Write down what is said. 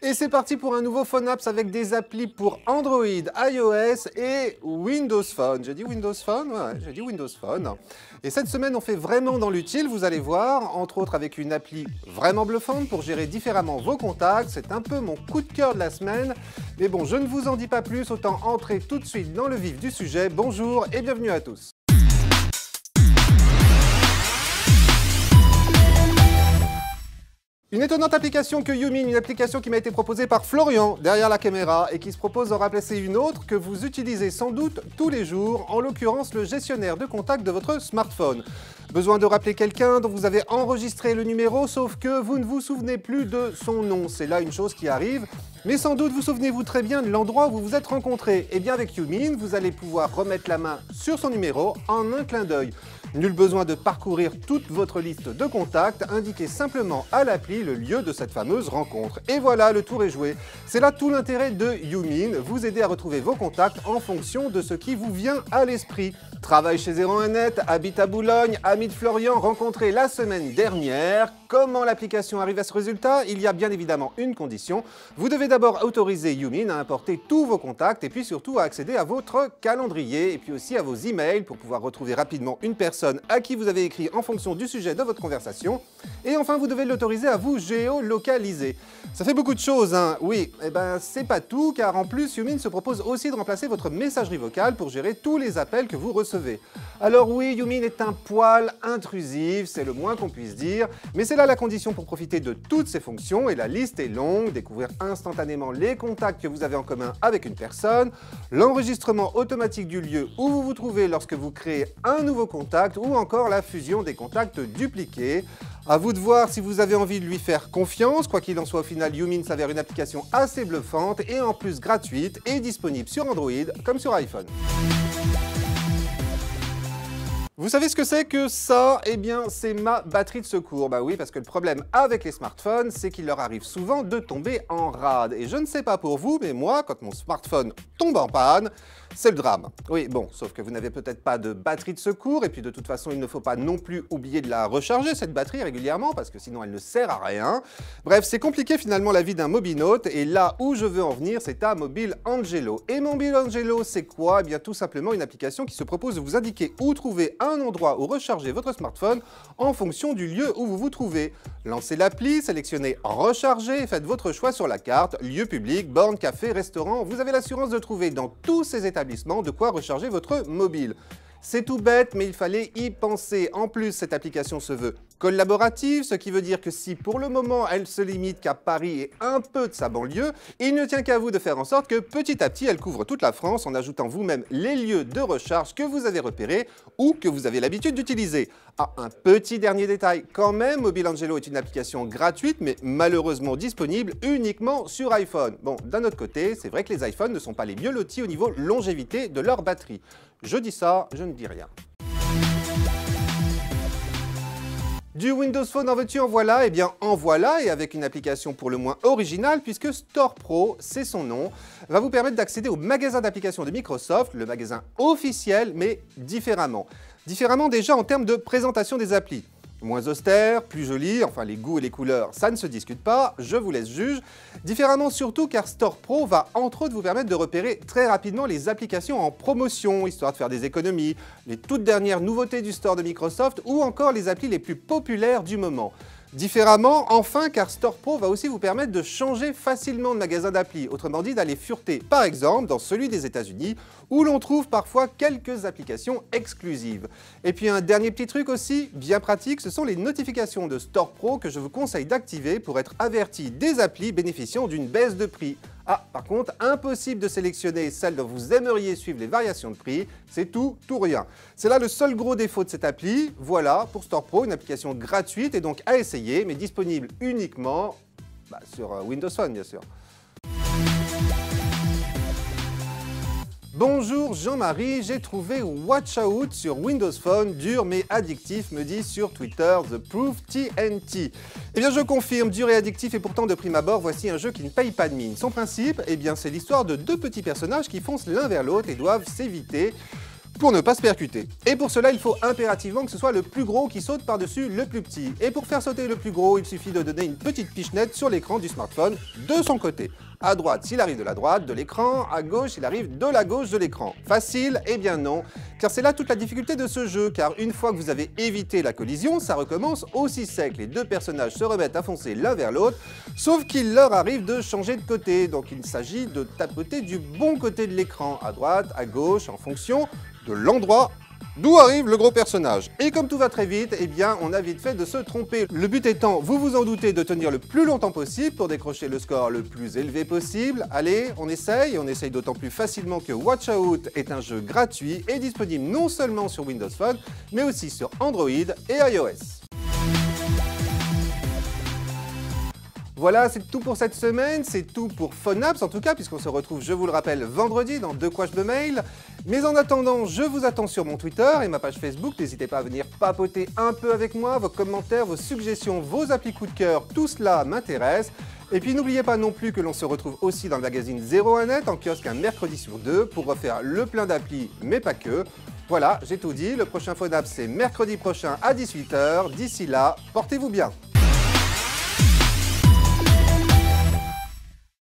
Et c'est parti pour un nouveau Phone Apps avec des applis pour Android, iOS et Windows Phone. J'ai dit Windows Phone? Ouais, j'ai dit Windows Phone. Et cette semaine, on fait vraiment dans l'utile, vous allez voir, entre autres avec une appli vraiment bluffante pour gérer différemment vos contacts. C'est un peu mon coup de cœur de la semaine. Mais bon, je ne vous en dis pas plus, autant entrer tout de suite dans le vif du sujet. Bonjour et bienvenue à tous. Une étonnante application que Youmin, une application qui m'a été proposée par Florian derrière la caméra et qui se propose d'en remplacer une autre que vous utilisez sans doute tous les jours, en l'occurrence le gestionnaire de contacts de votre smartphone. Besoin de rappeler quelqu'un dont vous avez enregistré le numéro, sauf que vous ne vous souvenez plus de son nom. C'est là une chose qui arrive, mais sans doute vous souvenez-vous très bien de l'endroit où vous vous êtes rencontrés. Et bien avec Youmin, vous allez pouvoir remettre la main sur son numéro en un clin d'œil. Nul besoin de parcourir toute votre liste de contacts, indiquez simplement à l'appli le lieu de cette fameuse rencontre. Et voilà, le tour est joué. C'est là tout l'intérêt de Youmin, vous aider à retrouver vos contacts en fonction de ce qui vous vient à l'esprit. Travaille chez 01net, habite à Boulogne, ami de Florian, rencontré la semaine dernière. Comment l'application arrive à ce résultat? Il y a bien évidemment une condition. Vous devez d'abord autoriser Youmin à importer tous vos contacts et puis surtout à accéder à votre calendrier et puis aussi à vos emails pour pouvoir retrouver rapidement une personne à qui vous avez écrit en fonction du sujet de votre conversation. Et enfin, vous devez l'autoriser à vous géolocaliser. Ça fait beaucoup de choses, hein? Oui, eh ben c'est pas tout, car en plus, Youmin se propose aussi de remplacer votre messagerie vocale pour gérer tous les appels que vous recevez. Alors oui, Youmin est un poil intrusif, c'est le moins qu'on puisse dire, mais c'est là la condition pour profiter de toutes ces fonctions, et la liste est longue, découvrir instantanément les contacts que vous avez en commun avec une personne, l'enregistrement automatique du lieu où vous vous trouvez lorsque vous créez un nouveau contact, ou encore la fusion des contacts dupliqués. À vous de voir si vous avez envie de lui faire confiance. Quoi qu'il en soit, au final, Youmin s'avère une application assez bluffante et en plus gratuite et disponible sur Android comme sur iPhone. Vous savez ce que c'est que ça? Eh bien, c'est ma batterie de secours. Bah oui, parce que le problème avec les smartphones, c'est qu'il leur arrive souvent de tomber en rade. Et je ne sais pas pour vous, mais moi, quand mon smartphone tombe en panne, c'est le drame. Oui, bon, sauf que vous n'avez peut-être pas de batterie de secours, et puis de toute façon, il ne faut pas non plus oublier de la recharger, cette batterie, régulièrement, parce que sinon elle ne sert à rien. Bref, c'est compliqué finalement la vie d'un mobinote, et là où je veux en venir, c'est à Mobile Angelo. Et Mobile Angelo, c'est quoi? Eh bien, tout simplement une application qui se propose de vous indiquer où trouver un endroit où recharger votre smartphone en fonction du lieu où vous vous trouvez. Lancez l'appli, sélectionnez Recharger et faites votre choix sur la carte, lieu public, borne, café, restaurant. Vous avez l'assurance de trouver dans tous ces établissements de quoi recharger votre mobile. C'est tout bête, mais il fallait y penser. En plus, cette application se veut collaborative, ce qui veut dire que si pour le moment elle se limite qu'à Paris et un peu de sa banlieue, il ne tient qu'à vous de faire en sorte que petit à petit elle couvre toute la France en ajoutant vous-même les lieux de recharge que vous avez repérés ou que vous avez l'habitude d'utiliser. Ah, un petit dernier détail quand même, Mobile Angelo est une application gratuite mais malheureusement disponible uniquement sur iPhone. Bon, d'un autre côté, c'est vrai que les iPhones ne sont pas les mieux lotis au niveau longévité de leur batterie. Je dis ça, je ne dis rien. Du Windows Phone en veux-tu, en voilà? Eh bien en voilà, et avec une application pour le moins originale, puisque Store Pro, c'est son nom, va vous permettre d'accéder au magasin d'applications de Microsoft, le magasin officiel, mais différemment. Différemment déjà en termes de présentation des applis. Moins austère, plus joli, enfin les goûts et les couleurs, ça ne se discute pas, je vous laisse juge. Différemment surtout car Store Pro va entre autres vous permettre de repérer très rapidement les applications en promotion, histoire de faire des économies, les toutes dernières nouveautés du store de Microsoft ou encore les applis les plus populaires du moment. Différemment, enfin, car Store Pro va aussi vous permettre de changer facilement de magasin d'appli, autrement dit d'aller fureter par exemple dans celui des États-Unis où l'on trouve parfois quelques applications exclusives. Et puis un dernier petit truc aussi, bien pratique, ce sont les notifications de Store Pro que je vous conseille d'activer pour être averti des applis bénéficiant d'une baisse de prix. Ah, par contre, impossible de sélectionner celle dont vous aimeriez suivre les variations de prix, c'est tout ou rien. C'est là le seul gros défaut de cette appli. Voilà, pour Store Pro, une application gratuite et donc à essayer, mais disponible uniquement sur Windows Phone, bien sûr. Bonjour Jean-Marie, j'ai trouvé Watch Out sur Windows Phone, dur mais addictif, me dit sur Twitter The Proof TNT. Eh bien je confirme, dur et addictif et pourtant de prime abord, voici un jeu qui ne paye pas de mine. Son principe, eh bien c'est l'histoire de deux petits personnages qui foncent l'un vers l'autre et doivent s'éviter pour ne pas se percuter. Et pour cela, il faut impérativement que ce soit le plus gros qui saute par-dessus le plus petit. Et pour faire sauter le plus gros, il suffit de donner une petite pichenette sur l'écran du smartphone de son côté. À droite s'il arrive de la droite de l'écran, à gauche s'il arrive de la gauche de l'écran. Facile? Eh bien non, car c'est là toute la difficulté de ce jeu, car une fois que vous avez évité la collision, ça recommence aussi sec. Les deux personnages se remettent à foncer l'un vers l'autre, sauf qu'il leur arrive de changer de côté. Donc il s'agit de tapoter du bon côté de l'écran, à droite, à gauche, en fonction de l'endroit d'où arrive le gros personnage. Et comme tout va très vite, eh bien, on a vite fait de se tromper. Le but étant, vous vous en doutez, de tenir le plus longtemps possible pour décrocher le score le plus élevé possible. Allez, on essaye d'autant plus facilement que Watch Out est un jeu gratuit et disponible non seulement sur Windows Phone, mais aussi sur Android et iOS. Voilà, c'est tout pour cette semaine, c'est tout pour PhoneApps en tout cas, puisqu'on se retrouve, je vous le rappelle, vendredi dans De quoi je me mail. Mais en attendant, je vous attends sur mon Twitter et ma page Facebook. N'hésitez pas à venir papoter un peu avec moi, vos commentaires, vos suggestions, vos applis coup de cœur, tout cela m'intéresse. Et puis n'oubliez pas non plus que l'on se retrouve aussi dans le magazine 01net en kiosque un mercredi sur deux pour refaire le plein d'applis, mais pas que. Voilà, j'ai tout dit, le prochain PhoneApps c'est mercredi prochain à 18 h. D'ici là, portez-vous bien.